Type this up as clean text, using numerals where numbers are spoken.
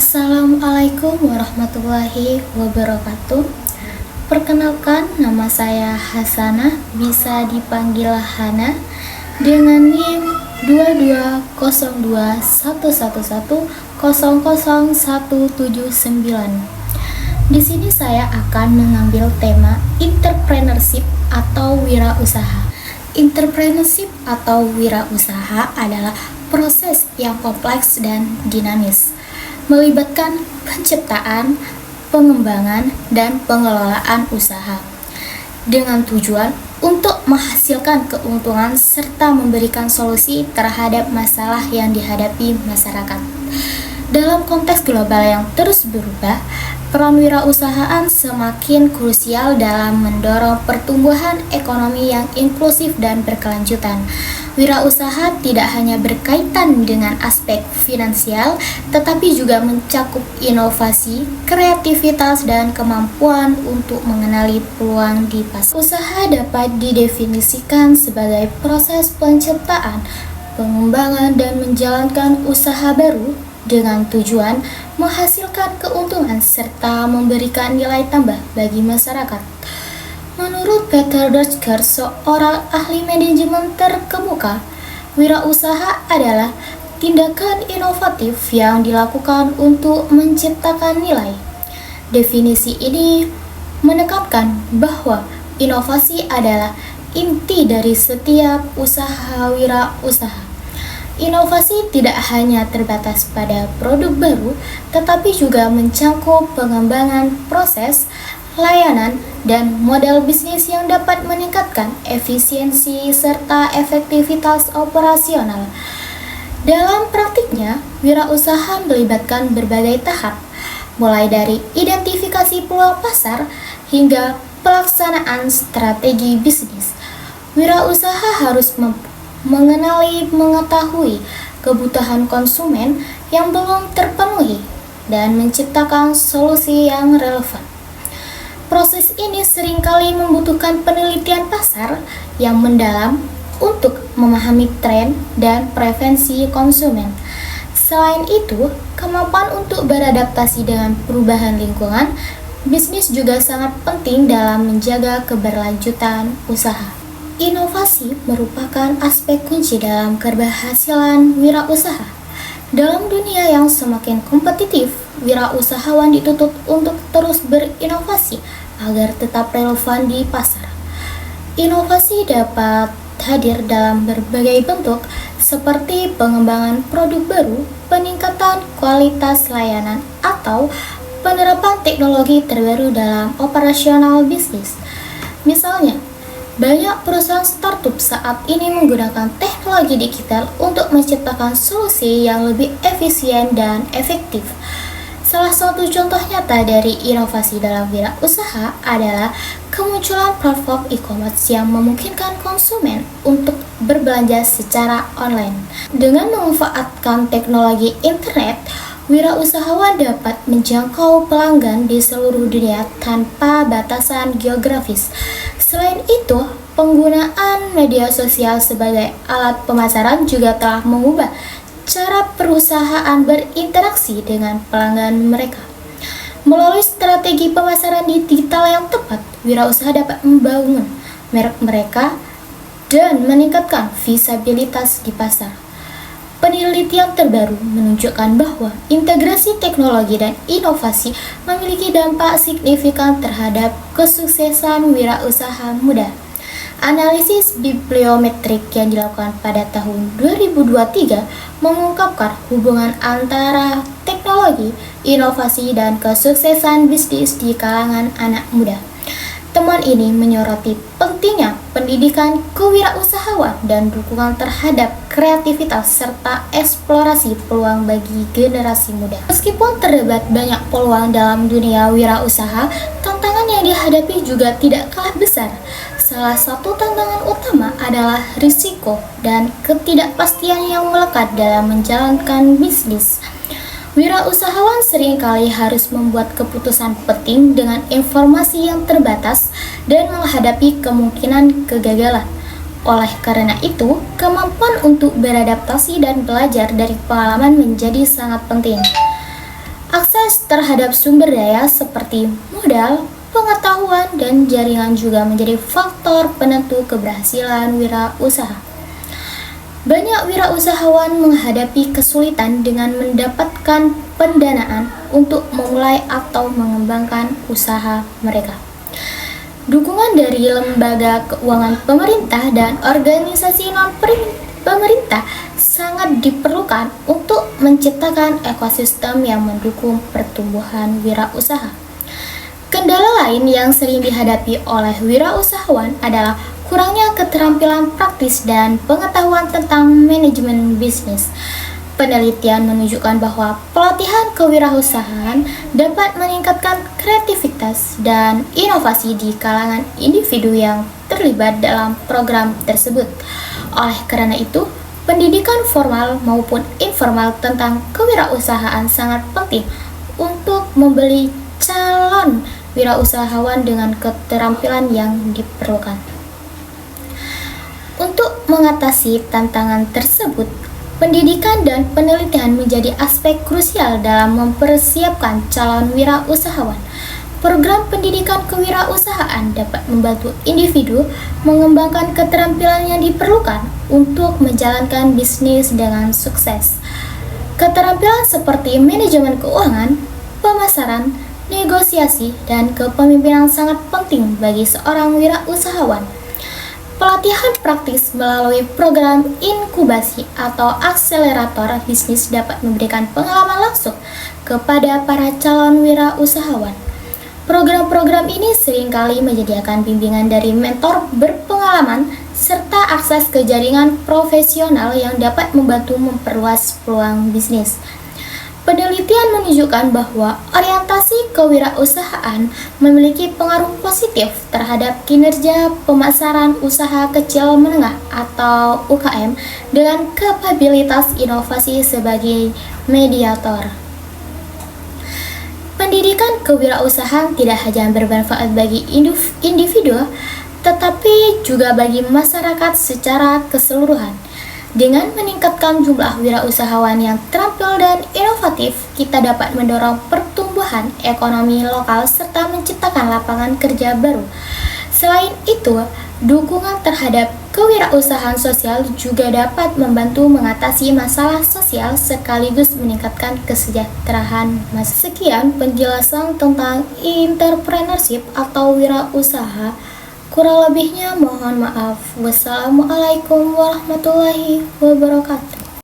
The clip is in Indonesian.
Assalamualaikum warahmatullahi wabarakatuh. Perkenalkan, nama saya Hasanah, bisa dipanggil Hana, dengan NIM 220111000179. Di sini saya akan mengambil tema entrepreneurship atau wirausaha. Entrepreneurship atau wirausaha adalah proses yang kompleks dan dinamis, melibatkan penciptaan, pengembangan, dan pengelolaan usaha dengan tujuan untuk menghasilkan keuntungan serta memberikan solusi terhadap masalah yang dihadapi masyarakat. Dalam konteks global yang terus berubah, peran wirausahaan semakin krusial dalam mendorong pertumbuhan ekonomi yang inklusif dan berkelanjutan. Wirausaha tidak hanya berkaitan dengan aspek finansial, tetapi juga mencakup inovasi, kreativitas, dan kemampuan untuk mengenali peluang di pasar. Usaha dapat didefinisikan sebagai proses penciptaan, pengembangan, dan menjalankan usaha baru dengan tujuan menghasilkan keuntungan serta memberikan nilai tambah bagi masyarakat. Menurut Peter Drucker, seorang ahli manajemen terkemuka, wirausaha adalah tindakan inovatif yang dilakukan untuk menciptakan nilai. Definisi ini menekankan bahwa inovasi adalah inti dari setiap usaha wirausaha. Inovasi tidak hanya terbatas pada produk baru, tetapi juga mencangkup pengembangan proses, layanan, dan model bisnis yang dapat meningkatkan efisiensi serta efektivitas operasional. Dalam praktiknya, wirausaha melibatkan berbagai tahap, mulai dari identifikasi peluang pasar hingga pelaksanaan strategi bisnis. Wirausaha harus mengetahui kebutuhan konsumen yang belum terpenuhi dan menciptakan solusi yang relevan. Proses ini seringkali membutuhkan penelitian pasar yang mendalam untuk memahami tren dan preferensi konsumen. Selain itu, kemampuan untuk beradaptasi dengan perubahan lingkungan bisnis juga sangat penting dalam menjaga keberlanjutan usaha. Inovasi merupakan aspek kunci dalam keberhasilan wirausaha. Dalam dunia yang semakin kompetitif, wirausahawan dituntut untuk terus berinovasi agar tetap relevan di pasar. Inovasi dapat hadir dalam berbagai bentuk, seperti pengembangan produk baru, peningkatan kualitas layanan, atau penerapan teknologi terbaru dalam operasional bisnis. Misalnya, banyak perusahaan startup saat ini menggunakan teknologi digital untuk menciptakan solusi yang lebih efisien dan efektif. Salah satu contoh nyata dari inovasi dalam wirausaha adalah kemunculan platform e-commerce yang memungkinkan konsumen untuk berbelanja secara online. Dengan memanfaatkan teknologi internet, wirausahawan dapat menjangkau pelanggan di seluruh dunia tanpa batasan geografis. Selain itu, penggunaan media sosial sebagai alat pemasaran juga telah mengubah cara perusahaan berinteraksi dengan pelanggan mereka. Melalui strategi pemasaran digital yang tepat, wirausaha dapat membangun merek mereka dan meningkatkan visibilitas di pasar. Penelitian terbaru menunjukkan bahwa integrasi teknologi dan inovasi memiliki dampak signifikan terhadap kesuksesan wirausaha muda. Analisis bibliometrik yang dilakukan pada tahun 2023 mengungkapkan hubungan antara teknologi, inovasi, dan kesuksesan bisnis di kalangan anak muda. Temuan ini menyoroti pentingnya pendidikan kewirausahaan dan dukungan terhadap kreativitas serta eksplorasi peluang bagi generasi muda. Meskipun terdapat banyak peluang dalam dunia wirausaha, tantangan yang dihadapi juga tidak kalah besar. Salah satu tantangan utama adalah risiko dan ketidakpastian yang melekat dalam menjalankan bisnis. Wirausahawan seringkali harus membuat keputusan penting dengan informasi yang terbatas dan menghadapi kemungkinan kegagalan. Oleh karena itu, kemampuan untuk beradaptasi dan belajar dari pengalaman menjadi sangat penting. Akses terhadap sumber daya seperti modal, pengetahuan, dan jaringan juga menjadi faktor penentu keberhasilan wirausaha. Banyak wirausahawan menghadapi kesulitan dengan mendapatkan pendanaan untuk memulai atau mengembangkan usaha mereka. Dukungan dari lembaga keuangan pemerintah dan organisasi non-pemerintah sangat diperlukan untuk menciptakan ekosistem yang mendukung pertumbuhan wirausaha. Kendala lain yang sering dihadapi oleh wirausahawan adalah kurangnya keterampilan praktis dan pengetahuan tentang manajemen bisnis. Penelitian menunjukkan bahwa pelatihan kewirausahaan dapat meningkatkan kreativitas dan inovasi di kalangan individu yang terlibat dalam program tersebut. Oleh karena itu, pendidikan formal maupun informal tentang kewirausahaan sangat penting untuk membeli calon wirausahawan dengan keterampilan yang diperlukan. Untuk mengatasi tantangan tersebut, pendidikan dan penelitian menjadi aspek krusial dalam mempersiapkan calon wirausahawan. Program pendidikan kewirausahaan dapat membantu individu mengembangkan keterampilan yang diperlukan untuk menjalankan bisnis dengan sukses. Keterampilan seperti manajemen keuangan, pemasaran, negosiasi, dan kepemimpinan sangat penting bagi seorang wirausahawan. Pelatihan praktis melalui program inkubasi atau akselerator bisnis dapat memberikan pengalaman langsung kepada para calon wirausahawan. Program-program ini seringkali menyediakan bimbingan dari mentor berpengalaman serta akses ke jaringan profesional yang dapat membantu memperluas peluang bisnis. Penelitian menunjukkan bahwa orientasi kewirausahaan memiliki pengaruh positif terhadap kinerja pemasaran usaha kecil menengah atau UKM dengan kapabilitas inovasi sebagai mediator. Pendidikan kewirausahaan tidak hanya bermanfaat bagi individu, tetapi juga bagi masyarakat secara keseluruhan. Dengan meningkatkan jumlah wirausahawan yang terampil dan inovatif, kita dapat mendorong pertumbuhan ekonomi lokal serta menciptakan lapangan kerja baru. Selain itu, dukungan terhadap kewirausahaan sosial juga dapat membantu mengatasi masalah sosial sekaligus meningkatkan kesejahteraan masyarakat. Sekian penjelasan tentang entrepreneurship atau wirausaha. Kurang lebihnya mohon maaf. Wassalamualaikum warahmatullahi wabarakatuh.